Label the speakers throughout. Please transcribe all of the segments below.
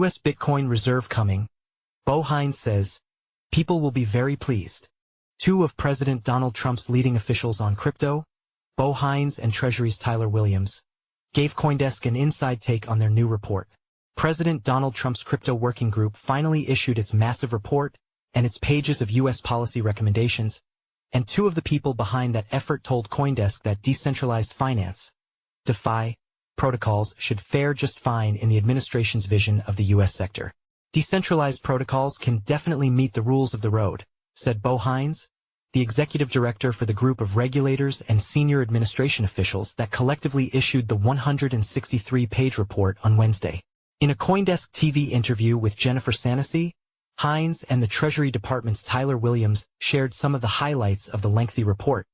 Speaker 1: U.S. Bitcoin reserve coming, Bo Hines says, people will be very pleased. Two of President Donald Trump's leading officials on crypto, Bo Hines and Treasury's Tyler Williams, gave CoinDesk an inside take on their new report. President Donald Trump's crypto working group finally issued its massive report and its pages of U.S. policy recommendations, and two of the people behind that effort told CoinDesk that decentralized finance, DeFi, protocols should fare just fine in the administration's vision of the U.S. sector. Decentralized protocols can definitely meet the rules of the road, said Bo Hines, the executive director for the group of regulators and senior administration officials that collectively issued the 163-page report on Wednesday. In a CoinDesk TV interview with Jennifer Sanasie, Hines and the Treasury Department's Tyler Williams shared some of the highlights of the lengthy report,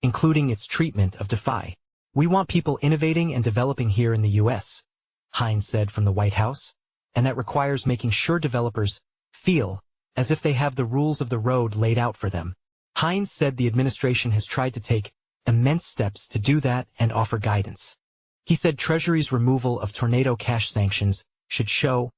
Speaker 1: including its treatment of DeFi. We want people innovating and developing here in the U.S., Hines said from the White House, and that requires making sure developers feel as if they have the rules of the road laid out for them. Hines said the administration has tried to take immense steps to do that and offer guidance. He said Treasury's removal of tornado cash sanctions should show,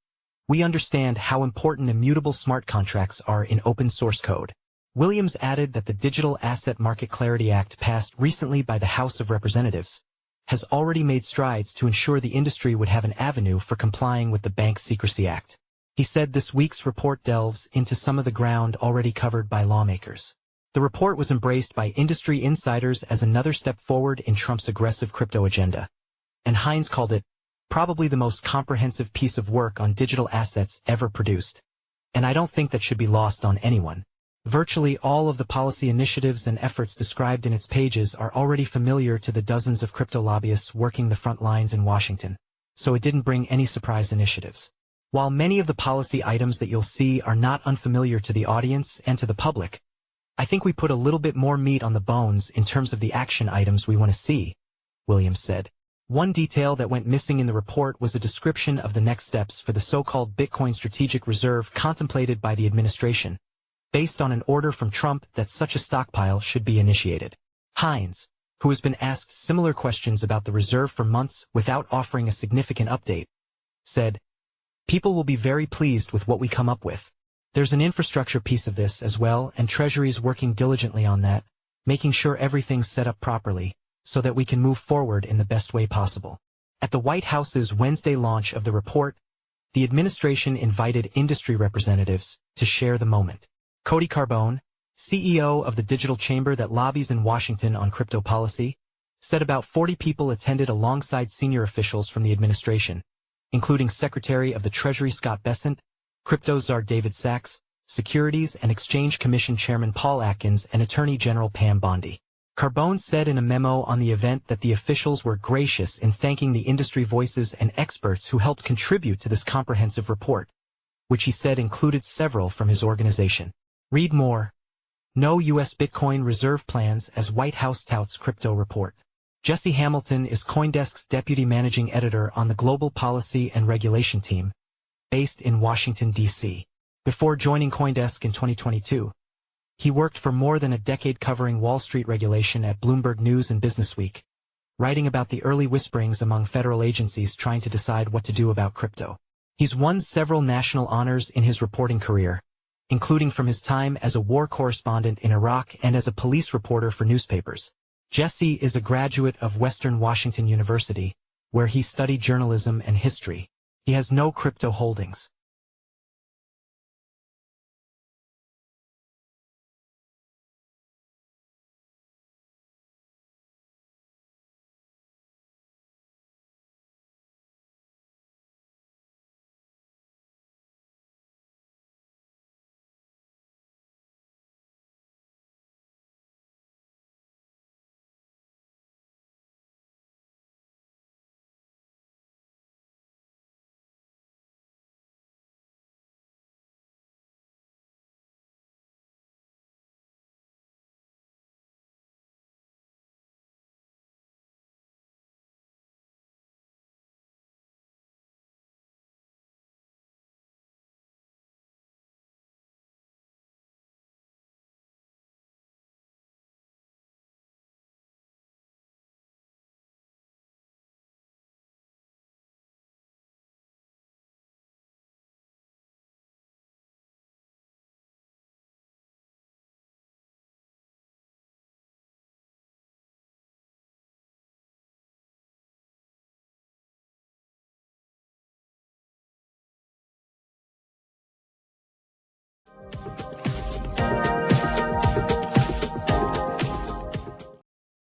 Speaker 1: we understand how important immutable smart contracts are in open source code. Williams added that the Digital Asset Market Clarity Act passed recently by the House of Representatives has already made strides to ensure the industry would have an avenue for complying with the Bank Secrecy Act. He said this week's report delves into some of the ground already covered by lawmakers. The report was embraced by industry insiders as another step forward in Trump's aggressive crypto agenda, and Hines called it probably the most comprehensive piece of work on digital assets ever produced. And I don't think that should be lost on anyone. Virtually all of the policy initiatives and efforts described in its pages are already familiar to the dozens of crypto lobbyists working the front lines in Washington, so it didn't bring any surprise initiatives. While many of the policy items that you'll see are not unfamiliar to the audience and to the public, I think we put a little bit more meat on the bones in terms of the action items we want to see, Williams said. One detail that went missing in the report was a description of the next steps for the so-called Bitcoin strategic reserve contemplated by the administration, based on an order from Trump that such a stockpile should be initiated. Hines, who has been asked similar questions about the reserve for months without offering a significant update, said, people will be very pleased with what we come up with. There's an infrastructure piece of this as well, and Treasury's working diligently on that, making sure everything's set up properly, so that we can move forward in the best way possible. At the White House's Wednesday launch of the report, the administration invited industry representatives to share the moment. Cody Carbone, CEO of the digital chamber that lobbies in Washington on crypto policy, said about 40 people attended alongside senior officials from the administration, including Secretary of the Treasury Scott Bessent, crypto czar David Sachs, Securities and Exchange Commission Chairman Paul Atkins, and Attorney General Pam Bondi. Carbone said in a memo on the event that the officials were gracious in thanking the industry voices and experts who helped contribute to this comprehensive report, which he said included several from his organization. Read more. No U.S. Bitcoin reserve plans as White House touts crypto report. Jesse Hamilton is CoinDesk's deputy managing editor on the global policy and regulation team, based in Washington, D.C. Before joining CoinDesk in 2022, he worked for more than a decade covering Wall Street regulation at Bloomberg News and Businessweek, writing about the early whisperings among federal agencies trying to decide what to do about crypto. He's won several national honors in his reporting career, including from his time as a war correspondent in Iraq and as a police reporter for newspapers. Jesse is a graduate of Western Washington University, where he studied journalism and history. He has no crypto holdings.